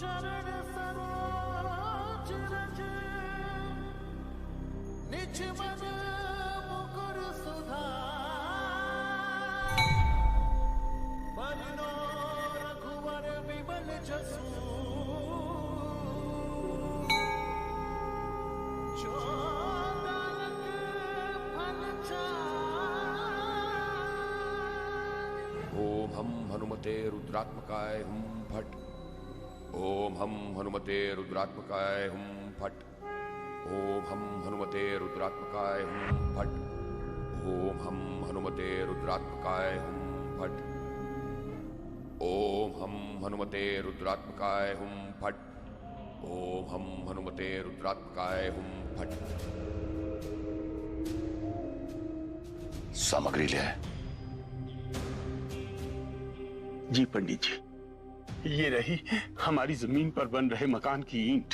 चरण सरोज रज निज मन मुकुर सुधार बलिनो रघुवर विमल जसु चोदनक फल चारि। ओम हम हनुमते रुद्रात्मकाय हुम फट। ओम हम हनुमते रुद्रात्मकाय हुम फट। ओम हम हनुमते रुद्रात्मकाय हुम फट। ओम हम हनुमते रुद्रात्मकाय हुम फट। ओम हम हनुमते रुद्रात्मकाय हुम फट। ओम हम हनुमते रुद्रात्मकाय हुम फट। सामग्री ले आए। जी पंडित जी, ये रही हमारी जमीन पर बन रहे मकान की ईंट।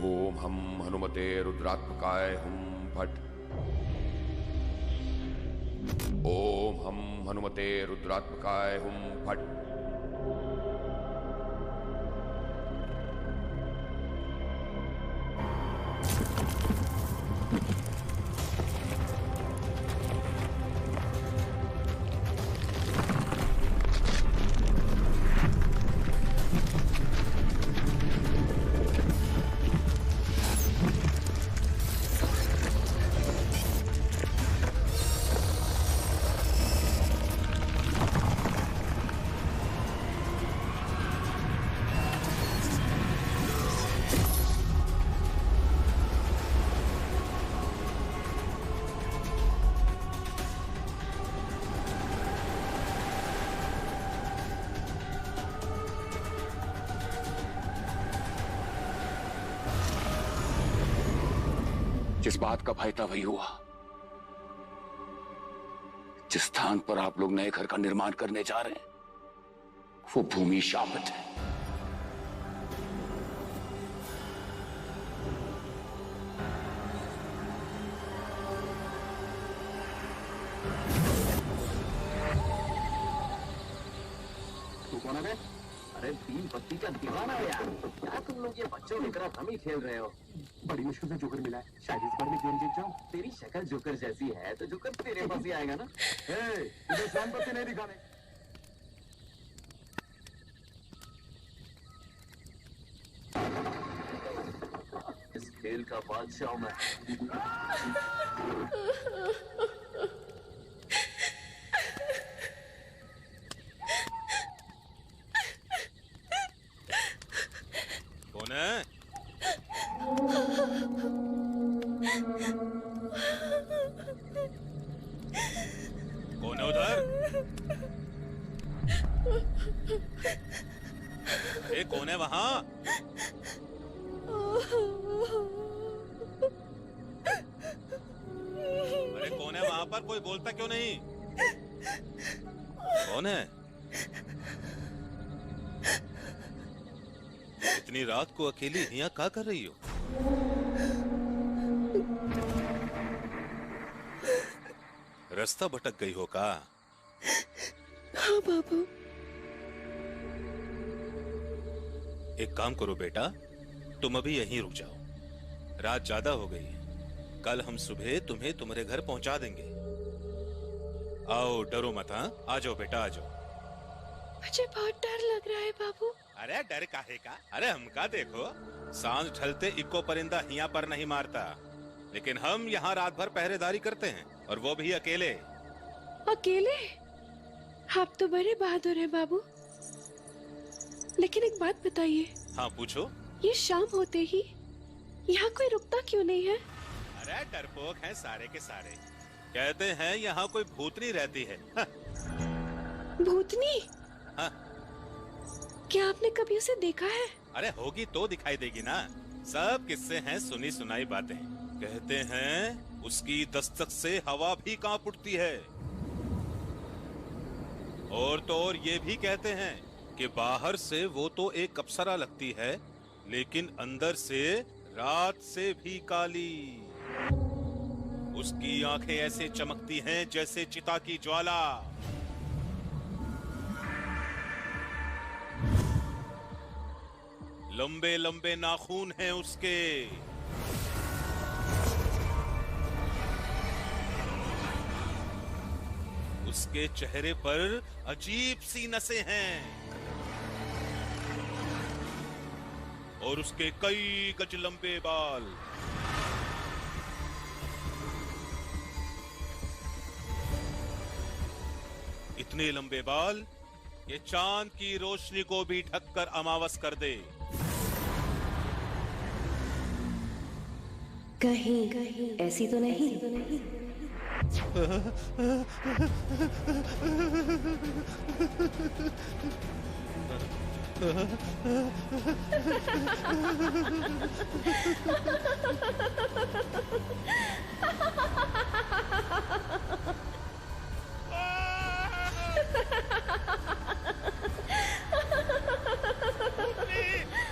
ओम हम हनुमते रुद्रात्मकाय हुम फट। ओम हम हनुमते रुद्रात्मकाय हुम फट। जिस बात का भय था वही हुआ। जिस स्थान पर आप लोग नए घर का निर्माण करने जा रहे हैं वो भूमि शापित है। तू कौन है? अरे तीन पत्ती का दीवाना है यार। क्या तुम लोग ये बच्चों की तरह हम ही खेल रहे हो? बड़ी मुश्किल से जोकर मिला है। शायद इस बार में गेम जीत जाऊं। तेरी शक्ल जोकर जैसी है तो जोकर तेरे पास ही आएगा ना। तुझे शाम पत्ती नहीं दिखाने। इस खेल का बादशाह हूं मैं। कौन है? कौन है उधर? ए, कौन है वहां? अरे कौन है वहां पर? कोई बोलता क्यों नहीं? कौन है? इतनी रात को अकेली यहाँ क्या कर रही हो? रास्ता भटक गई हो का? हाँ बाबू। एक काम करो बेटा, तुम अभी यहीं रुक जाओ। रात ज्यादा हो गई है। कल हम सुबह तुम्हें तुम्हारे घर पहुंचा देंगे। आओ, डरो मत। हाँ, आ जाओ बेटा, आ जाओ। मुझे बहुत डर लग रहा है बाबू। अरे डर काहे का? अरे हमका देखो, सांझ ढलते इक्को परिंदा हिया पर नहीं मारता। लेकिन हम यहाँ रात भर पहरेदारी करते हैं, और वो भी अकेले। अकेले? आप तो बड़े बहादुर हैं बाबू। लेकिन एक बात बताइए, हाँ पूछो। ये शाम होते ही यहाँ कोई रुकता क्यों नहीं है? अरे डरपोक हैं सारे के सारे। कहते हैं यहाँ कोई भूतनी रहती है। हाँ। भूतनी? हाँ। क्या आपने कभी उसे देखा है? अरे होगी तो दिखाई देगी ना। सब किस्से हैं, सुनी सुनाई बातें। कहते हैं उसकी दस्तक से हवा भी कांप उठती है। और तो और ये भी कहते हैं कि बाहर से वो तो एक अप्सरा लगती है, लेकिन अंदर से रात से भी काली। उसकी आंखें ऐसे चमकती हैं जैसे चिता की ज्वाला। लंबे लंबे नाखून हैं उसके। उसके चेहरे पर अजीब सी नसें हैं और उसके कई गज लंबे बाल। इतने लंबे बाल ये चांद की रोशनी को भी ढककर अमावस कर दे। कहीं ऐसी तो नहीं?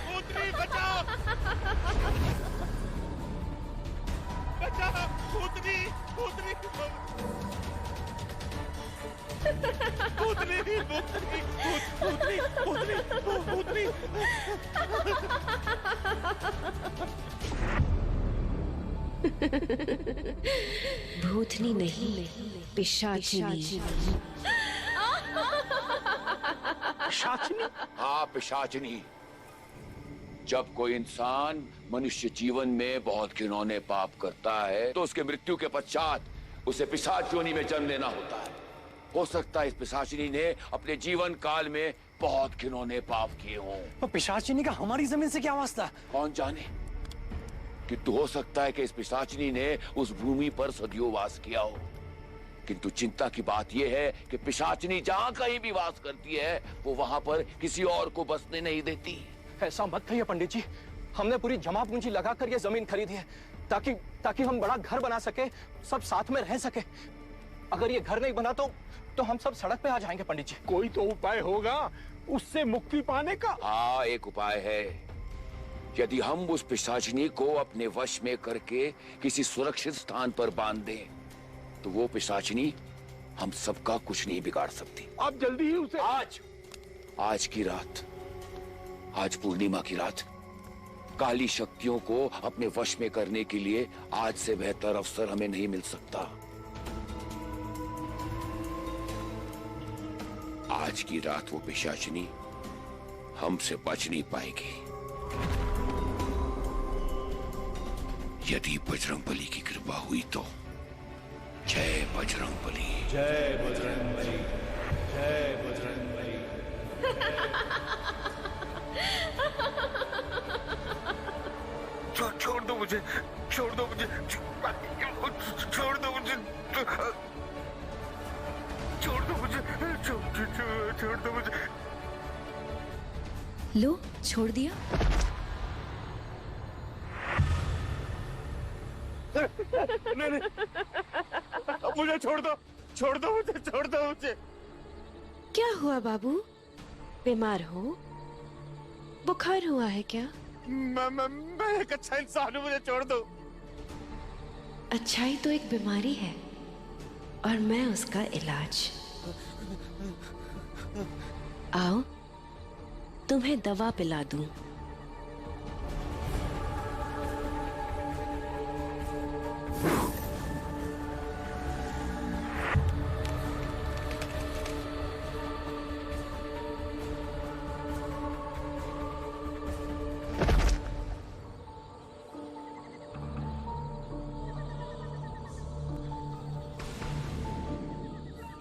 भूतनी बचाओ! बचाओ! भूतनी! भूतनी! भूतनी! भूतनी! भूतनी! भूतनी! भूतनी नहीं, पिशाचिनी। पिशाचिनी? हाँ, पिशाचिनी। जब कोई इंसान मनुष्य जीवन में बहुत घिनौने पाप करता है तो उसके मृत्यु के पश्चात उसे पिशाच योनि में जन्म लेना होता है। हो सकता है इस पिशाचिनी ने अपने जीवन काल में बहुत घिनौने पाप किए हों। तो पिशाचिनी का हमारी जमीन से क्या वास्ता? कौन जाने, किंतु हो सकता है कि इस पिशाचिनी ने उस भूमि पर सदियों वास किया हो। किंतु चिंता की बात यह है कि पिशाचिनी जहां कहीं भी वास करती है वो वहां पर किसी और को बसने नहीं देती। ऐसा मत कहिए पंडित जी, हमने पूरी जमा पूंजी लगाकर ये जमीन खरीदी है ताकि हम बड़ा घर बना सके, सब साथ में रह सके। अगर ये घर नहीं बना तो हम सब सड़क पे आ जाएंगे पंडित जी। कोई तो उपाय होगा उससे मुक्ति पाने का। हाँ, एक उपाय है। यदि हम उस पिशाचिनी को अपने वश में करके किसी सुरक्षित स्थान पर बांध दें तो वो पिशाचिनी हम सबका कुछ नहीं बिगाड़ सकती। आप जल्दी ही उसे आज की रात, आज पूर्णिमा की रात, काली शक्तियों को अपने वश में करने के लिए आज से बेहतर अवसर हमें नहीं मिल सकता। आज की रात वो पिशाचिनी हमसे बच नहीं पाएगी। यदि बजरंगबली की कृपा हुई तो। जय बजरंगबली। जय बजरंगबली। जय बजरंगबली। छोड़ दो मुझे, छोड़ दो मुझे, छोड़ दो मुझे, छोड़ दो मुझे, छोड़ दो मुझे। लो, छोड़ दिया। नहीं, मुझे छोड़ दो, छोड़ दो मुझे, छोड़ दो मुझे। क्या हुआ बाबू? बीमार हो? बुखार हुआ है क्या? मैं एक अच्छा इंसान हूँ, मुझे छोड़ दो। अच्छाई तो एक बीमारी है और मैं उसका इलाज। आओ, तुम्हें दवा पिला दूं।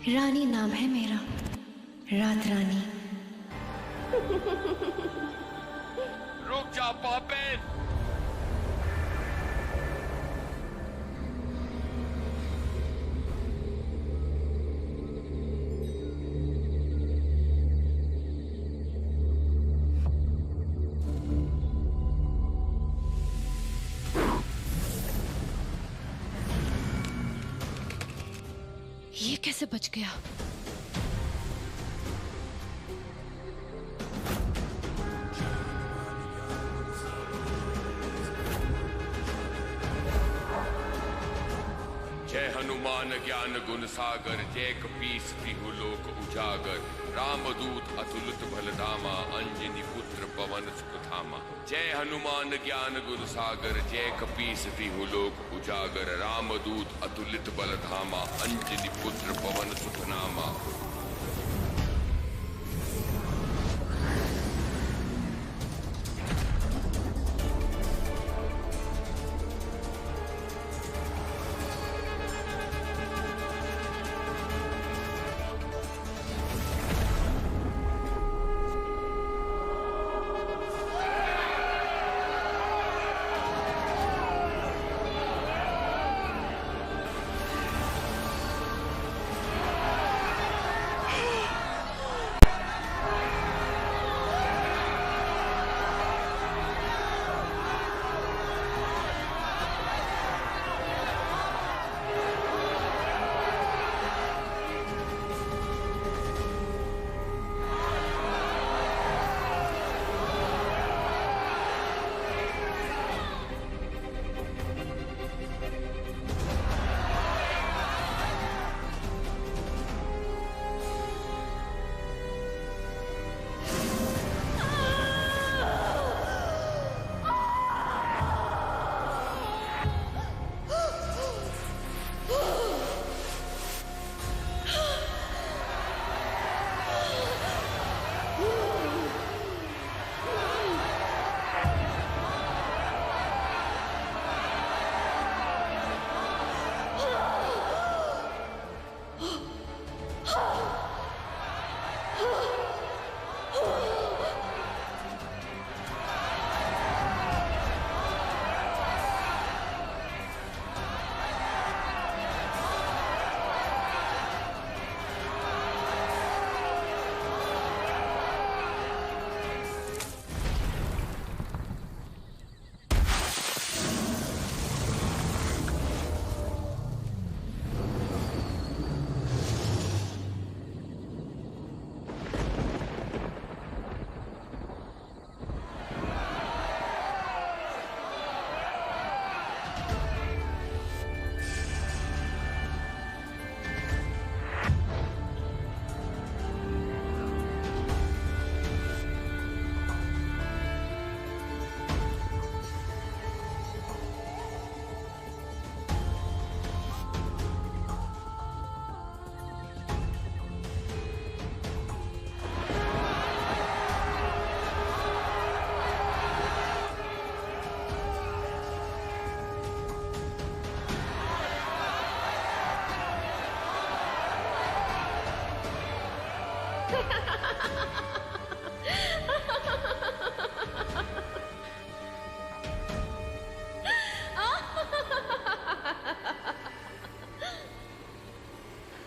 रानी नाम है मेरा, रात रानी। रुक जा पापिन। ये कैसे बच गया? जय हनुमान ज्ञान गुण सागर, जय कपीस तिहु लोक उजागर, रामदूत अतुलित बलधामा, अंजनी पुत्र पवन सुत धामा। जय हनुमान ज्ञान गुण सागर, जय कपीस तिहु लोक उजागर, रामदूत अतुलित बलधामा, अंजनी पुत्र पवन सुत नामा।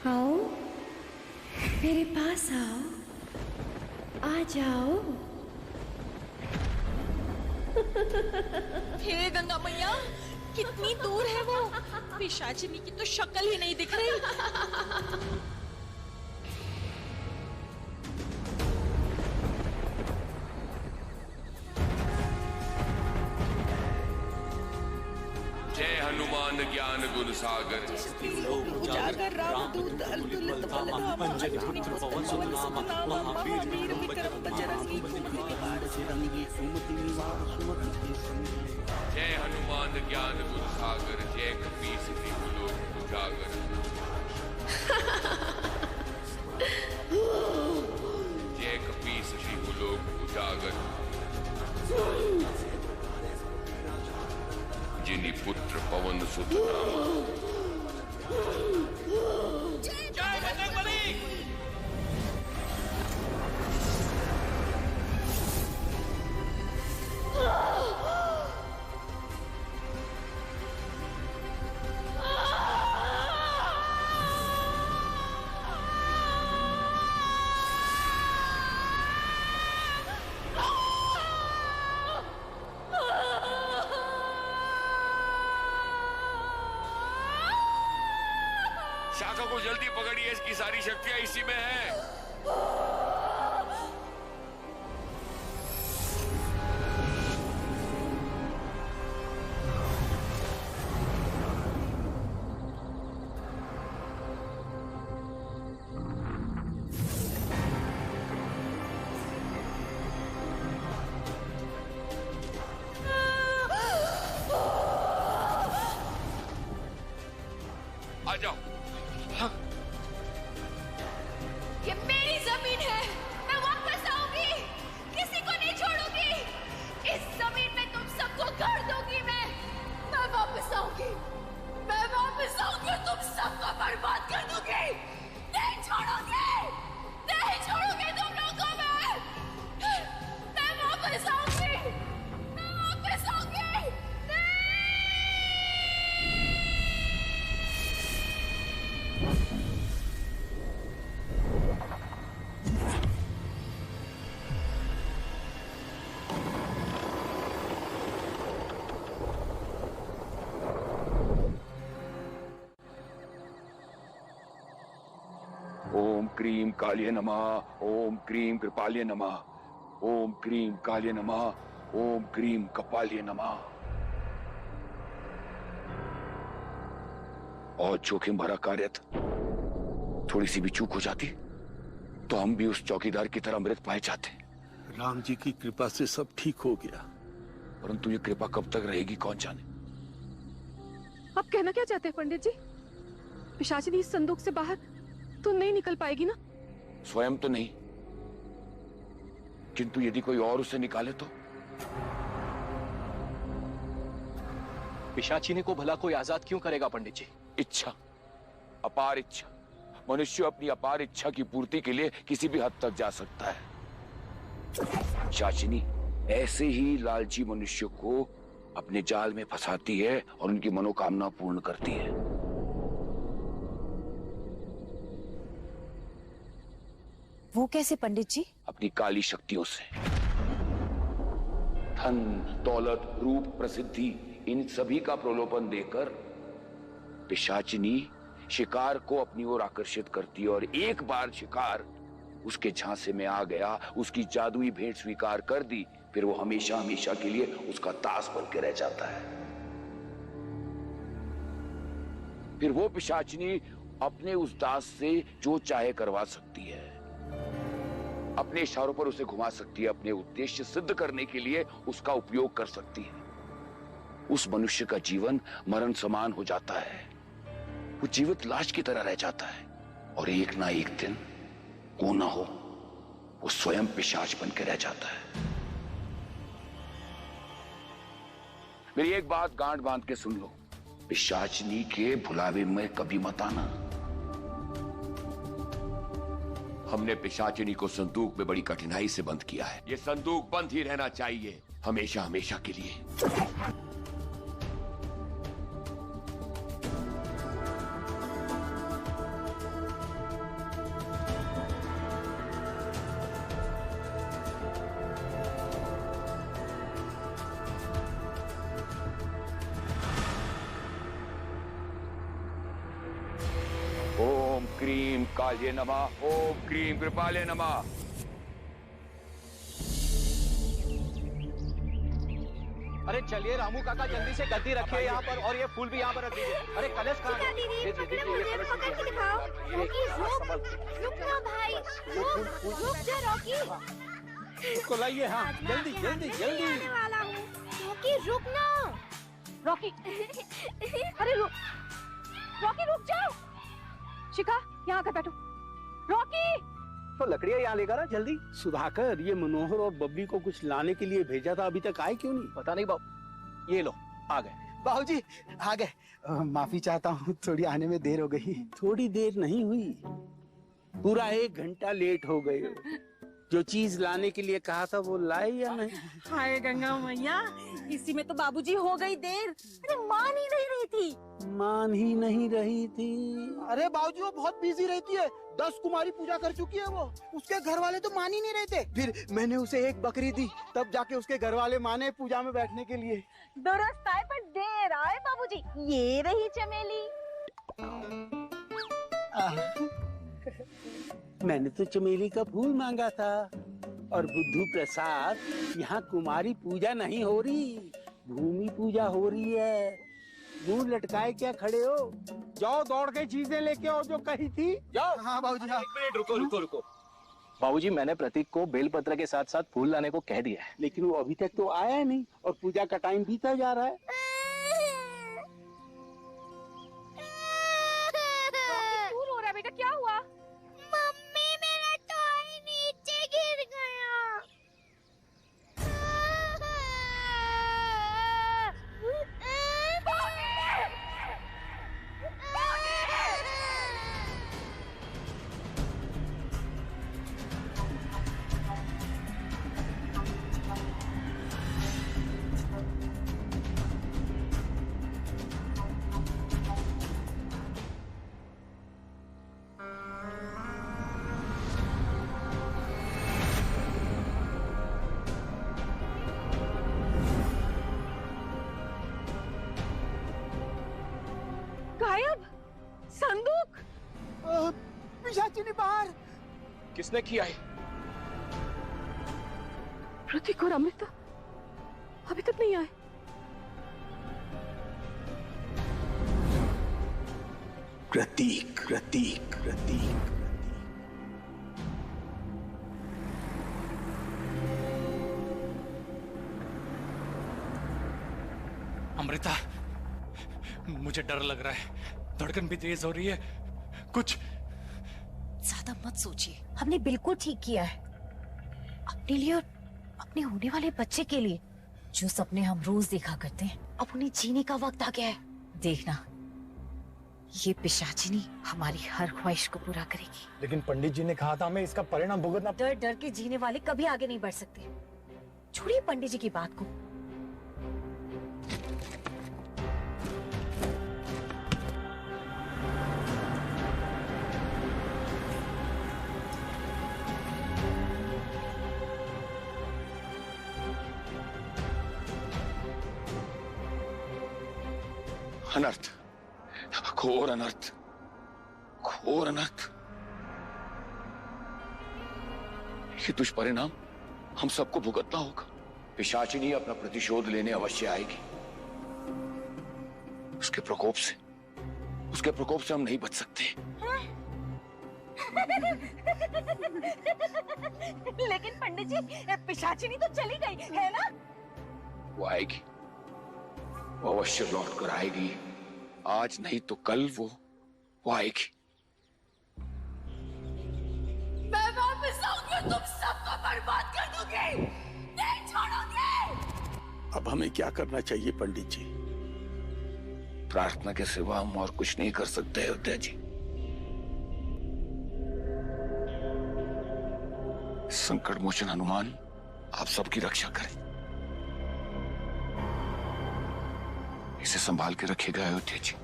आओ, मेरे पास आओ, आ जाओ। हे गंगा मैया, कितनी दूर है वो? पिशाचिनी की तो शक्ल ही नहीं दिख रही। जय हनुमान ज्ञान गुण सागर, उजागर रामदूत अतुलित बलधामा, अंजनी पुत्र पवन सुत नामा, महावीर विक्रम बजरंगी, कुमति निवार शिरंगी, सुमति निवार सुमति के संगी। जय हनुमान ज्ञान गुण सागर, जय कपीस तिहु लोक उजागर। जय कपीस तिहु लोक उजागर, जिनी पुत्र पवन सुत नामा। जय बजरंगबली। काका को जल्दी पकड़िए, इसकी सारी शक्तियां इसी में है। आ जाओ। ये मेरी जमीन है, मैं वापस आऊंगी, किसी को नहीं छोड़ूंगी। इस जमीन में तुम सबको गाड़ दूंगी मैं वापस आऊंगी, मैं वापस आऊंगी और तुम सबको बर्बाद कर दूंगी। नहीं छोड़ूंगी, नहीं छोड़ूंगी तुम लोगों को मैं वापस आऊंगी, मैं वापस आऊंगी। ओम क्रीम काल्ये नमः, ओम क्रीम कृपाल्ये नमः, ओम क्रीम काल्ये नमः, ओम क्रीम कपाल्ये नमः। और जोखिम भरा कार्य था, थोड़ी सी भी चूक हो जाती तो हम भी उस चौकीदार की तरह मृत पाए जाते। राम जी की कृपा से सब ठीक हो गया, परंतु ये कृपा कब तक रहेगी कौन जाने। आप कहना क्या चाहते हैं पंडित जी? पिशाचिनी इस संदूक से बाहर तो नहीं निकल पाएगी ना? स्वयं तो नहीं, किंतु यदि कोई और उसे निकाले तो। पिशाचिनी को भला कोई आजाद क्यों करेगा पंडित जी? इच्छा, अपार इच्छा। मनुष्य अपनी अपार इच्छा की पूर्ति के लिए किसी भी हद तक जा सकता है। शाचिनी ऐसे ही लालची मनुष्य को अपने जाल में फंसाती है और उनकी मनोकामना पूर्ण करती है। वो कैसे पंडित जी? अपनी काली शक्तियों से। धन, दौलत, रूप, प्रसिद्धि, इन सभी का प्रलोभन देकर पिशाचिनी शिकार को अपनी ओर आकर्षित करती है और एक बार शिकार उसके झांसे में आ गया, उसकी जादुई भेंट स्वीकार कर दी, फिर वो हमेशा हमेशा के लिए उसका दास बन के रह जाता है। फिर वो पिशाचिनी अपने उस दास से जो चाहे करवा सकती है, अपने इशारों पर उसे घुमा सकती है, अपने उद्देश्य सिद्ध करने के लिए उसका उपयोग कर सकती है। उस मनुष्य का जीवन मरण समान हो जाता है, वो जीवित लाश की तरह रह जाता है और एक ना एक दिन वो ना हो वो स्वयं पिशाच बन के रह जाता है। मेरी एक बात गांठ बांध के सुन लो, पिशाचनी के भुलावे में कभी मत आना। हमने पिशाचिनी को संदूक में बड़ी कठिनाई से बंद किया है। ये संदूक बंद ही रहना चाहिए, हमेशा हमेशा के लिए। ओम क्रीम काल्ये नमः, ओम क्रीम कृपाल्ये नमः। अरे चलिए रामू काका, जल्दी से गद्दी रखिए यहाँ पर और ये फूल भी यहाँ पर रख दीजिए। अरे कलश कहाँ है? रुक ना भाई, रुक जा रॉकी। उसको लाइए। हाँ जल्दी जल्दी जल्दी। रॉकी रुक ना, रॉकी अरे रुक, रॉकी रुक जाओ। शिखा यहाँ आकर बैठो। रॉकी तो लकड़ियाँ यहाँ लेकर आ जल्दी। सुधाकर, ये मनोहर और बबली को कुछ लाने के लिए भेजा था, अभी तक आए क्यों नहीं? पता नहीं बाबू, ये लो आ गए। बाबूजी आ गए। माफी चाहता हूँ, थोड़ी आने में देर हो गई। थोड़ी देर नहीं हुई, पूरा 1 घंटा लेट हो गए हो। जो चीज लाने के लिए कहा था वो लाए या नहीं? हाय गंगा मैया, इसी में तो बाबूजी हो गई देर। अरे मान ही नहीं रही थी। मान ही नहीं रही थी? अरे बाबूजी वो बहुत बिजी रहती है, 10 कुमारी पूजा कर चुकी है वो। उसके घर वाले तो मान ही नहीं रहते। फिर मैंने उसे एक बकरी दी, तब जाके उसके घर वाले माने पूजा में बैठने के लिए। दुरुस्त आए पर देर आए बाबूजी। ये रही चमेली। मैंने तो चमेली का फूल मांगा था। और बुद्धू प्रसाद, यहाँ कुमारी पूजा नहीं हो रही, भूमि पूजा हो रही है। मुंह लटकाए क्या खड़े हो? जाओ दौड़ के चीजें लेके आओ जो कही थी। जाओ। हाँ बाबूजी, हाँ। एक मिनट रुको रुको रुको। बाबूजी, मैंने प्रतीक को बेलपत्र के साथ साथ फूल लाने को कह दिया है। लेकिन वो अभी तक तो आया नहीं और पूजा का टाइम बीता जा रहा है। क्यों रो रहा है बेटा, क्या हुआ? मम्मी, मेरा टॉय नीचे गिर गया। गायब संदूक। पिशाचिनी बाहर। किसने किया है? प्रतीक और अमृता अभी तक नहीं आए। प्रतीक प्रतीक प्रतीक। अमृता, मुझे डर लग रहा है, धड़कन भी तेज हो रही है। कुछ ज्यादा मत सोचिए, हमने बिल्कुल ठीक किया है। अपने लिए और अपने होने वाले बच्चे के लिए। जो सपने हम रोज देखा करते हैं, अब उन्हें जीने का वक्त आ गया है। देखना, ये पिशाचिनी हमारी हर ख्वाहिश को पूरा करेगी। लेकिन पंडित जी ने कहा था हमें इसका परिणाम भुगतना। डर डर के जीने वाले कभी आगे नहीं बढ़ सकते। छोड़िए पंडित जी की बात को। अनर्थ, घोर अनर्थ, घोर अनर्थ। ये दुष्परिणाम हम सबको भुगतना होगा। पिशाचिनी अपना प्रतिशोध लेने अवश्य आएगी। उसके प्रकोप से हम नहीं बच सकते। लेकिन पंडित जी, पिशाचिनी तो चली गई है ना? वो आएगी, वो अवश्य लौट कर आएगी। आज नहीं तो कल वो आएगी। मैं वापस आऊंगी और तुम सबको बर्बाद कर दूंगी, नहीं छोड़ूंगी। अब हमें क्या करना चाहिए पंडित जी? प्रार्थना के सिवा हम और कुछ नहीं कर सकते अयोध्या जी। संकट मोचन हनुमान आप सबकी रक्षा करें। इसे संभाल के रखिएगा अयोध्या जी।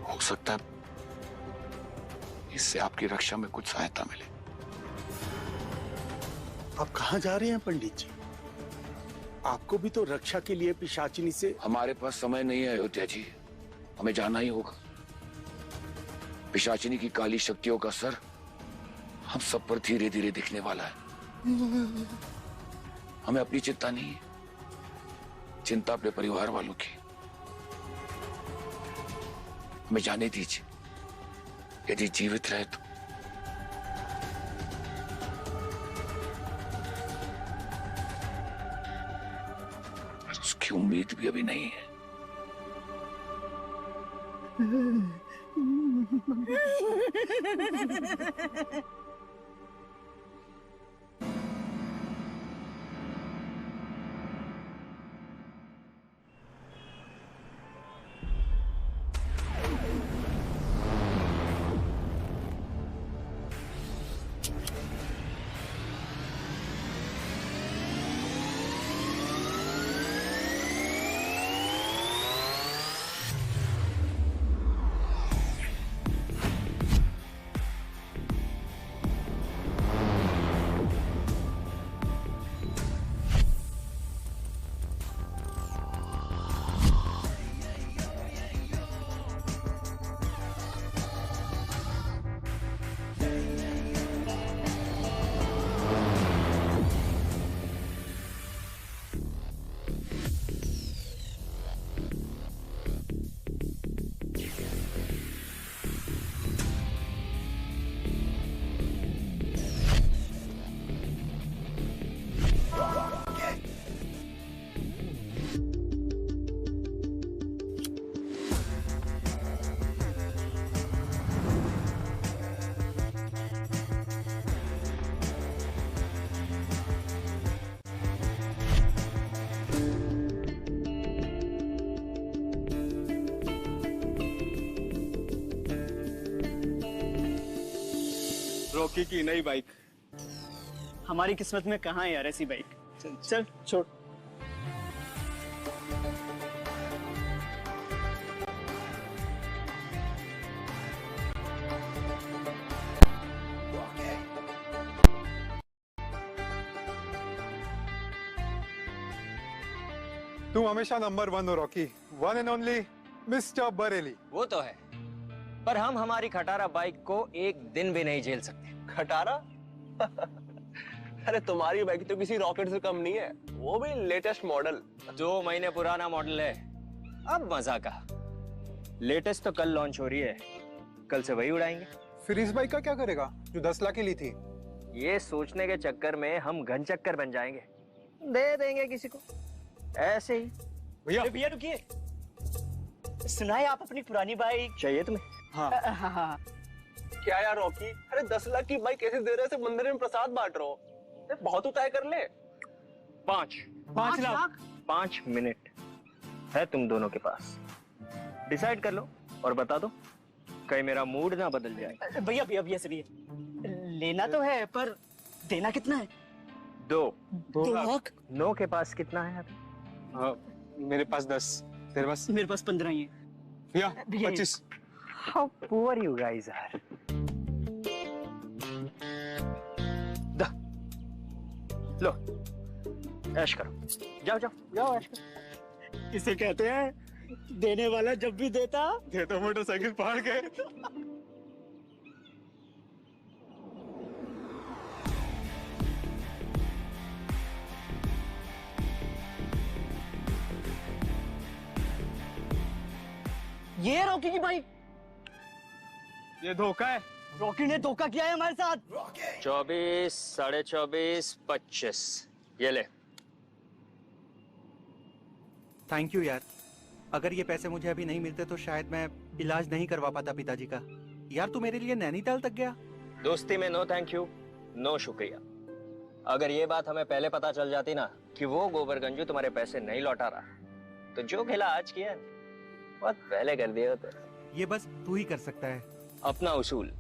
हो सकता है इससे आपकी रक्षा में कुछ सहायता मिले। आप कहाँ जा रहे हैं पंडित जी? आपको भी तो रक्षा के लिए पिशाचिनी से। हमारे पास समय नहीं है अयोध्या जी, हमें जाना ही होगा। पिशाचिनी की काली शक्तियों का असर हम सब पर धीरे धीरे दिखने वाला है। हमें अपनी चिंता नहीं है, चिंता अपने परिवार वालों की। हमें जाने दीजिए, यदि जीवित रहे तो। उसकी उम्मीद भी अभी नहीं है। रॉकी की नई बाइक। हमारी किस्मत में कहाँ है यार ऐसी बाइक। चल छोड़। तुम हमेशा नंबर 1 हो Rocky, one and only mister Bareilly. वो तो है, पर हम हमारी खटारा बाइक को एक दिन भी नहीं झेल सकते। खटारा? अरे तुम्हारी बाइक तो किसी रॉकेट से कम नहीं है, वो भी लेटेस्ट मॉडल। 2 महीने पुराना मॉडल है, अब मजा का। लेटेस्ट तो कल लॉन्च हो रही है, कल से वही उड़ाएंगे। फिर इस बाइक का क्या करेगा जो 10 लाख की ली थी? ये सोचने के चक्कर में हम घन चक्कर बन जाएंगे, दे देंगे किसी को ऐसे ही। भैया रुकिए, सुनाए आप अपनी पुरानी बाइक चाहिए तुम्हें? हाँ। क्या यार रॉकी, अरे 10 लाख की बाइक कैसे दे रहे से मंदिर में प्रसाद बांट रहे हो? बहुत उताय कर ले। 5 लाख 5 मिनट है तुम दोनों के पास, डिसाइड कर लो और बता दो, कहीं मेरा मूड ना बदल जाए। भैया सुनिए, लेना तो है पर देना कितना है? 2 लाख। नो के पास कितना है अभी? मेरे पास 10, तेरे पास? मेरे पास 15 ही है। भैया 25। How poor you guys are. लो ऐश करो, जाओ ऐश करो। इसे कहते हैं देने वाला जब भी देता तो मोटरसाइकिल फाड़ के। ये रॉकी की बाइक। ये धोखा है। रॉकी ने धोखा किया है हमारे साथ। 24, 24.5, 25 ये ले। थैंक यू यार, अगर ये पैसे मुझे अभी नहीं मिलते तो शायद मैं इलाज नहीं करवा पाता पिताजी का। यार तू मेरे लिए नैनीताल तक गया। दोस्ती में नो थैंक यू, नो शुक्रिया। अगर ये बात हमें पहले पता चल जाती ना कि वो गोबरगंजू तुम्हारे पैसे नहीं लौटा रहा, तो जो खेला आज किया बहुत पहले कर दिया होता। ये बस तू ही कर सकता है। अपना उसूल,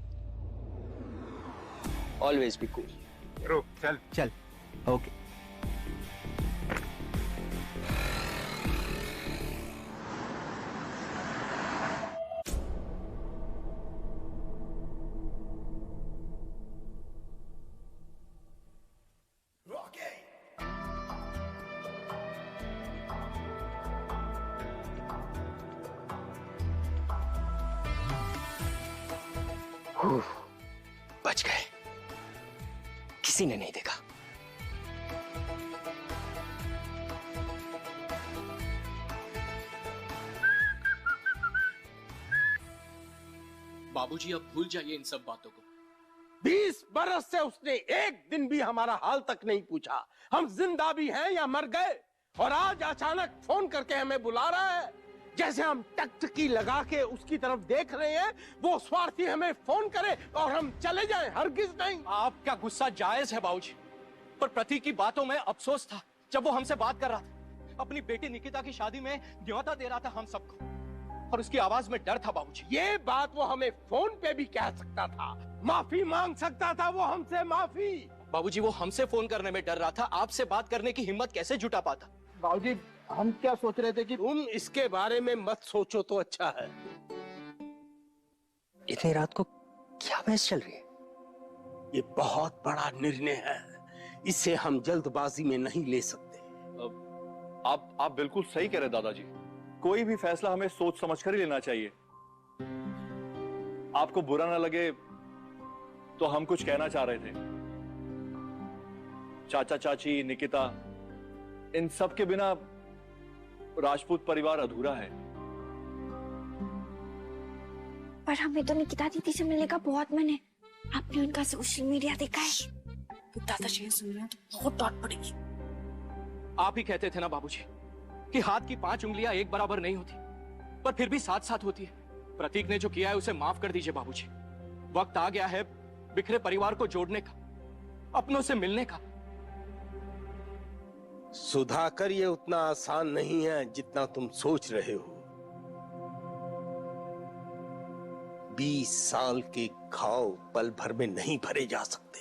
ऑलवेज बी कूल। रुक, चल ओके। बच गए, किसी ने नहीं देखा। बाबूजी अब भूल जाइए इन सब बातों को। 20 बरस से उसने एक दिन भी हमारा हाल तक नहीं पूछा, हम जिंदा भी हैं या मर गए। और आज अचानक फोन करके हमें बुला रहा है, जैसे हम टकटकी लगा के उसकी तरफ देख रहे हैं, वो स्वार्थी हमें फोन करे और हम चले जाएं। हरगिज नहीं। आपका गुस्सा जायज है बाबूजी, पर प्रतीक की बातों में अफसोस था जब वो हमसे बात कर रहा था। अपनी बेटी निकिता की शादी में न्योता दे रहा था हम सबको, और उसकी आवाज में डर था बाबूजी। ये बात वो हमें फोन पे भी कह सकता था, माफी मांग सकता था वो हमसे माफी। बाबूजी वो हमसे फोन करने में डर रहा था, आपसे बात करने की हिम्मत कैसे जुटा पाता? बाबूजी हम क्या सोच रहे थे कि तुम इसके बारे में मत सोचो तो अच्छा है। इतनी रात को क्या बहस चल रही है? ये बहुत बड़ा निर्णय है, इसे हम जल्दबाजी में नहीं ले सकते। आप बिल्कुल सही कह रहे दादाजी, कोई भी फैसला हमें सोच समझ कर ही लेना चाहिए। आपको बुरा ना लगे तो हम कुछ कहना चाह रहे थे। चाचा चाची, निकिता, इन सब के बिना राजपूत परिवार अधूरा है। पर हमें तो निकिता दीदी से मिलने का बहुत मन है। आपने उनका सोशल मीडिया देखा है? दादाजी सुन रहे हैं तो बहुत डांट पड़ेगी। आप ही कहते थे ना बाबूजी कि हाथ की 5 उंगलियां एक बराबर नहीं होती, पर फिर भी साथ साथ होती है। प्रतीक ने जो किया है उसे माफ कर दीजिए बाबूजी। वक्त आ गया है बिखरे परिवार को जोड़ने का, अपनों से मिलने का। सुधाकर, ये उतना आसान नहीं है जितना तुम सोच रहे हो। 20 साल के घाव पल भर में नहीं भरे जा सकते।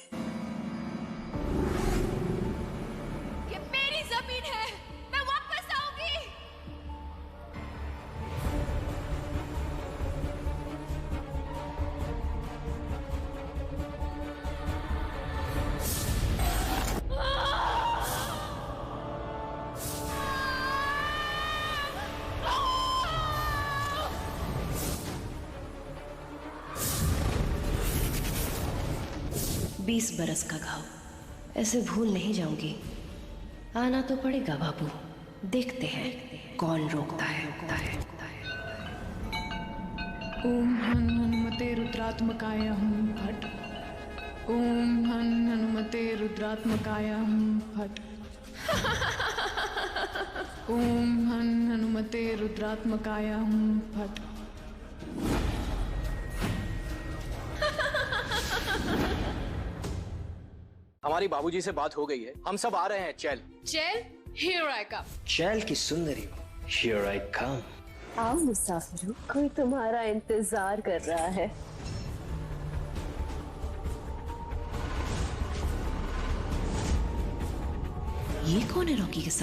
ये मेरी जमीन है, मैं वापस आऊंगी। बीस बरस का घाव, ऐसे भूल नहीं जाऊंगी। आना तो पड़ेगा बाबू, देखते हैं कौन रोकता है। ओम हन हनुमते रुद्रात्मकाय हुम फट। ओम हन हनुमते रुद्रात्मकाय हुम फट। ओम हन हनुमते रुद्रात्मकाय हुम फट। हमारी बाबूजी से बात हो गई है, हम सब आ रहे हैं। चल चल, here I come। चल की सुंदरी, here I come। आओ मुसाफिरों, कोई तुम्हारा इंतजार कर रहा है। ये कौन है रॉकी के साथ?